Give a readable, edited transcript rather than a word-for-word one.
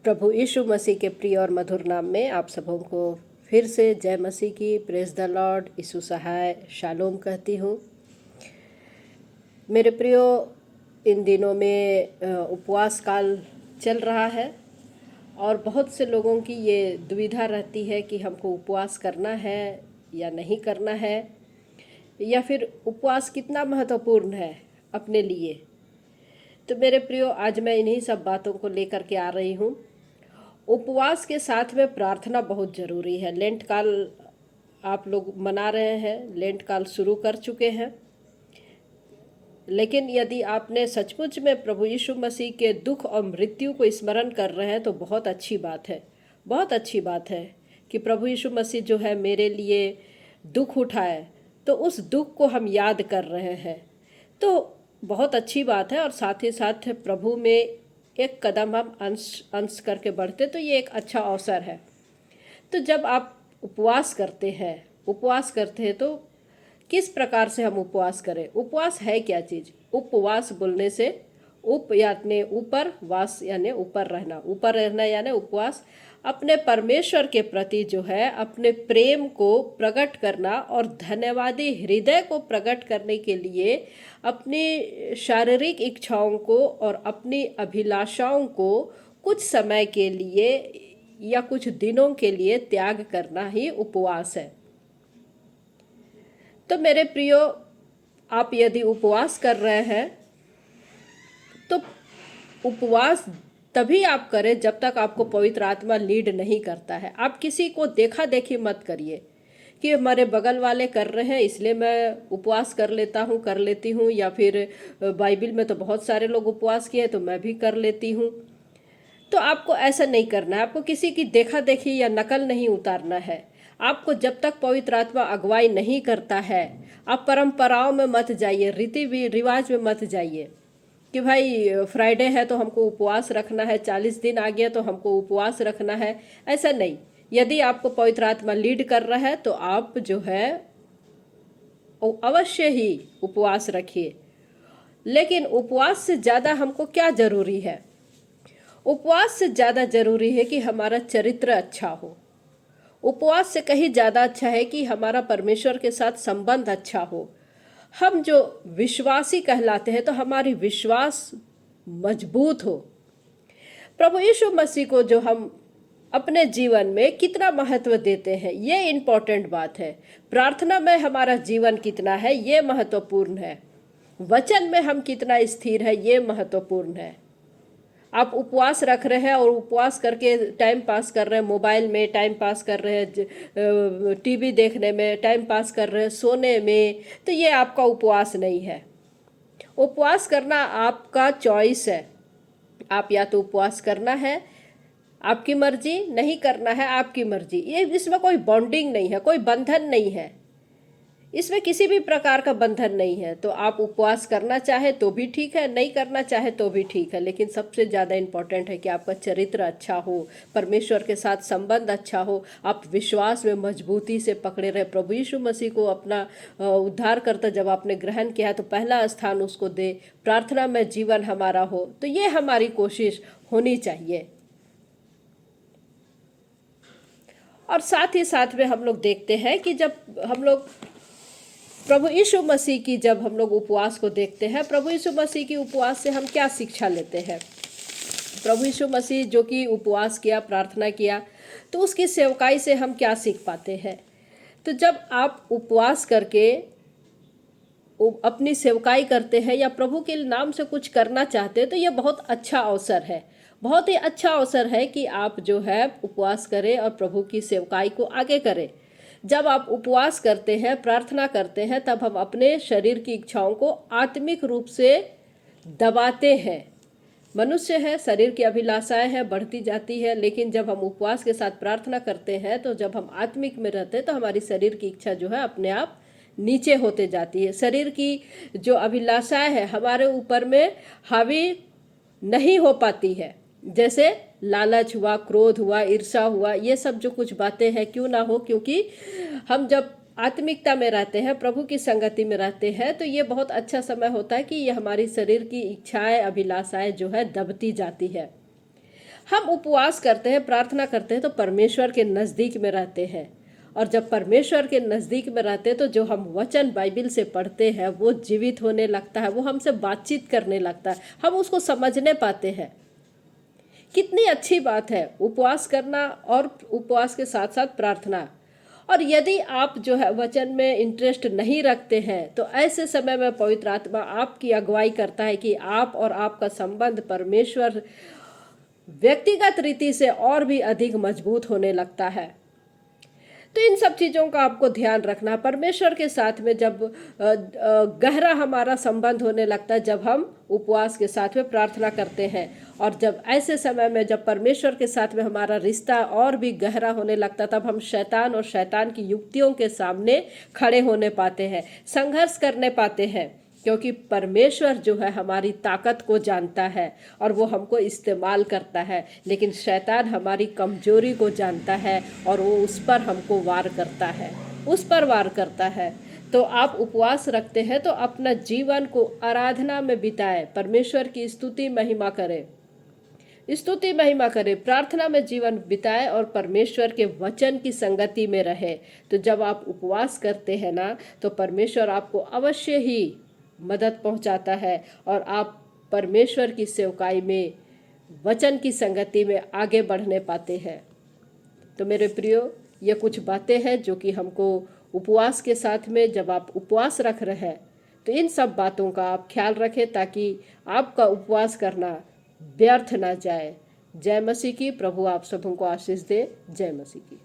प्रभु यीशु मसीह के प्रिय और मधुर नाम में आप सबों को फिर से जय मसीह की, प्रेज द लॉर्ड, यीशु सहाय, शालोम कहती हूँ। मेरे प्रियो, इन दिनों में उपवास काल चल रहा है और बहुत से लोगों की ये दुविधा रहती है कि हमको उपवास करना है या नहीं करना है, या फिर उपवास कितना महत्वपूर्ण है अपने लिए। तो मेरे प्रियो, आज मैं इन्हीं सब बातों को लेकर के आ रही हूँ। उपवास के साथ में प्रार्थना बहुत ज़रूरी है। लेंट काल आप लोग मना रहे हैं, लेंट काल शुरू कर चुके हैं, लेकिन यदि आपने सचमुच में प्रभु यीशु मसीह के दुख और मृत्यु को स्मरण कर रहे हैं तो बहुत अच्छी बात है। बहुत अच्छी बात है कि प्रभु यीशु मसीह जो है मेरे लिए दुख उठाए, तो उस दुख को हम याद कर रहे हैं, तो बहुत अच्छी बात है। और साथ ही साथ प्रभु में एक कदम हम अंश अंश करके बढ़ते, तो ये एक अच्छा अवसर है। तो जब आप उपवास करते हैं तो किस प्रकार से हम उपवास करें? उपवास है क्या चीज़? उपवास बोलने से उप यानी ऊपर, वास यानी ऊपर रहना यानी उपवास। अपने परमेश्वर के प्रति जो है अपने प्रेम को प्रकट करना और धन्यवादी हृदय को प्रकट करने के लिए अपनी शारीरिक इच्छाओं को और अपनी अभिलाषाओं को कुछ समय के लिए या कुछ दिनों के लिए त्याग करना ही उपवास है। तो मेरे प्रियो, आप यदि उपवास कर रहे हैं तो उपवास तभी आप करें जब तक आपको पवित्र आत्मा लीड नहीं करता है। आप किसी को देखा देखी मत करिए कि हमारे बगल वाले कर रहे हैं इसलिए मैं उपवास कर लेती हूँ, या फिर बाइबिल में तो बहुत सारे लोग उपवास किए तो मैं भी कर लेती हूँ। तो आपको ऐसा नहीं करना है। आपको किसी की देखा देखी या नकल नहीं उतारना है। आपको जब तक पवित्र आत्मा अगुवाई नहीं करता है, आप परंपराओं में मत जाइए, रीति रिवाज में मत जाइए कि भाई फ्राइडे है तो हमको उपवास रखना है, 40 दिन आ गया तो हमको उपवास रखना है। ऐसा नहीं। यदि आपको पवित्र आत्मा लीड कर रहा है तो आप जो है अवश्य ही उपवास रखिए। लेकिन उपवास से ज़्यादा हमको क्या जरूरी है? उपवास से ज़्यादा जरूरी है कि हमारा चरित्र अच्छा हो। उपवास से कहीं ज़्यादा अच्छा है कि हमारा परमेश्वर के साथ संबंध अच्छा हो। हम जो विश्वासी कहलाते हैं तो हमारी विश्वास मजबूत हो। प्रभु यीशु मसीह को जो हम अपने जीवन में कितना महत्व देते हैं, ये इम्पोर्टेंट बात है। प्रार्थना में हमारा जीवन कितना है, ये महत्वपूर्ण है। वचन में हम कितना स्थिर है, ये महत्वपूर्ण है। आप उपवास रख रहे हैं और उपवास करके टाइम पास कर रहे हैं, मोबाइल में टाइम पास कर रहे हैं, टीवी देखने में टाइम पास कर रहे हैं, सोने में, तो ये आपका उपवास नहीं है। उपवास करना आपका चॉइस है। आप या तो उपवास करना है, आपकी मर्जी, नहीं करना है, आपकी मर्जी। ये इसमें कोई बॉन्डिंग नहीं है, कोई बंधन नहीं है, इसमें किसी भी प्रकार का बंधन नहीं है। तो आप उपवास करना चाहे तो भी ठीक है, नहीं करना चाहे तो भी ठीक है, लेकिन सबसे ज़्यादा इम्पोर्टेंट है कि आपका चरित्र अच्छा हो, परमेश्वर के साथ संबंध अच्छा हो, आप विश्वास में मजबूती से पकड़े रहे। प्रभु यीशु मसीह को अपना उद्धार करता जब आपने ग्रहण किया तो पहला स्थान उसको दे। प्रार्थना में जीवन हमारा हो, तो ये हमारी कोशिश होनी चाहिए। और साथ ही साथ में हम लोग देखते हैं कि जब हम लोग प्रभु यीशु मसीह की जब हम लोग उपवास को देखते हैं, प्रभु यीशु मसीह की उपवास से हम क्या शिक्षा लेते हैं? प्रभु यीशु मसीह जो कि उपवास किया, प्रार्थना किया, तो उसकी सेवकाई से हम क्या सीख पाते हैं? तो जब आप उपवास करके अपनी सेवकाई करते हैं या प्रभु के नाम से कुछ करना चाहते हैं, तो ये बहुत अच्छा अवसर है। बहुत ही अच्छा अवसर है कि आप जो है उपवास करें और प्रभु की सेवकाई को आगे करें। जब आप उपवास करते हैं, प्रार्थना करते हैं, तब हम अपने शरीर की इच्छाओं को आत्मिक रूप से दबाते हैं। मनुष्य है, शरीर की अभिलाषाएं हैं, बढ़ती जाती है, लेकिन जब हम उपवास के साथ प्रार्थना करते हैं, तो जब हम आत्मिक में रहते हैं तो हमारी शरीर की इच्छा जो है अपने आप नीचे होते जाती है। शरीर की जो अभिलाषाएं हैं हमारे ऊपर में हावी नहीं हो पाती है। जैसे लालच हुआ, क्रोध हुआ, ईर्ष्या हुआ, ये सब जो कुछ बातें हैं, क्यों ना हो, क्योंकि हम जब आत्मिकता में रहते हैं, प्रभु की संगति में रहते हैं, तो ये बहुत अच्छा समय होता है कि ये हमारी शरीर की इच्छाएं, अभिलाषाएं जो है दबती जाती है। हम उपवास करते हैं, प्रार्थना करते हैं तो परमेश्वर के नज़दीक में रहते हैं। और जब परमेश्वर के नज़दीक में रहते हैं तो जो हम वचन बाइबिल से पढ़ते हैं वो जीवित होने लगता है, वो हमसे बातचीत करने लगता है, हम उसको समझने पाते हैं। कितनी अच्छी बात है उपवास करना और उपवास के साथ साथ प्रार्थना। और यदि आप जो है वचन में इंटरेस्ट नहीं रखते हैं तो ऐसे समय में पवित्र आत्मा आपकी अगुवाई करता है कि आप और आपका संबंध परमेश्वर व्यक्तिगत रीति से और भी अधिक मजबूत होने लगता है। तो इन सब चीज़ों का आपको ध्यान रखना। परमेश्वर के साथ में जब गहरा हमारा संबंध होने लगता है, जब हम उपवास के साथ में प्रार्थना करते हैं, और जब ऐसे समय में जब परमेश्वर के साथ में हमारा रिश्ता और भी गहरा होने लगता, तब हम शैतान और शैतान की युक्तियों के सामने खड़े होने पाते हैं, संघर्ष करने पाते हैं, क्योंकि परमेश्वर जो है हमारी ताकत को जानता है और वो हमको इस्तेमाल करता है, लेकिन शैतान हमारी कमजोरी को जानता है और वो उस पर हमको वार करता है, उस पर वार करता है। तो आप उपवास रखते हैं तो अपना जीवन को आराधना में बिताएं, परमेश्वर की स्तुति महिमा करें, स्तुति महिमा करे, प्रार्थना में जीवन बिताए और परमेश्वर के वचन की संगति में रहे। तो जब आप उपवास करते हैं ना, तो परमेश्वर आपको अवश्य ही मदद पहुंचाता है और आप परमेश्वर की सेवकाई में, वचन की संगति में आगे बढ़ने पाते हैं। तो मेरे प्रियो, ये कुछ बातें हैं जो कि हमको उपवास के साथ में, जब आप उपवास रख रहे हैं तो इन सब बातों का आप ख्याल रखें ताकि आपका उपवास करना व्यर्थ ना जाए। जय मसीह की। प्रभु आप सबों को आशीष दे। जय मसीह की।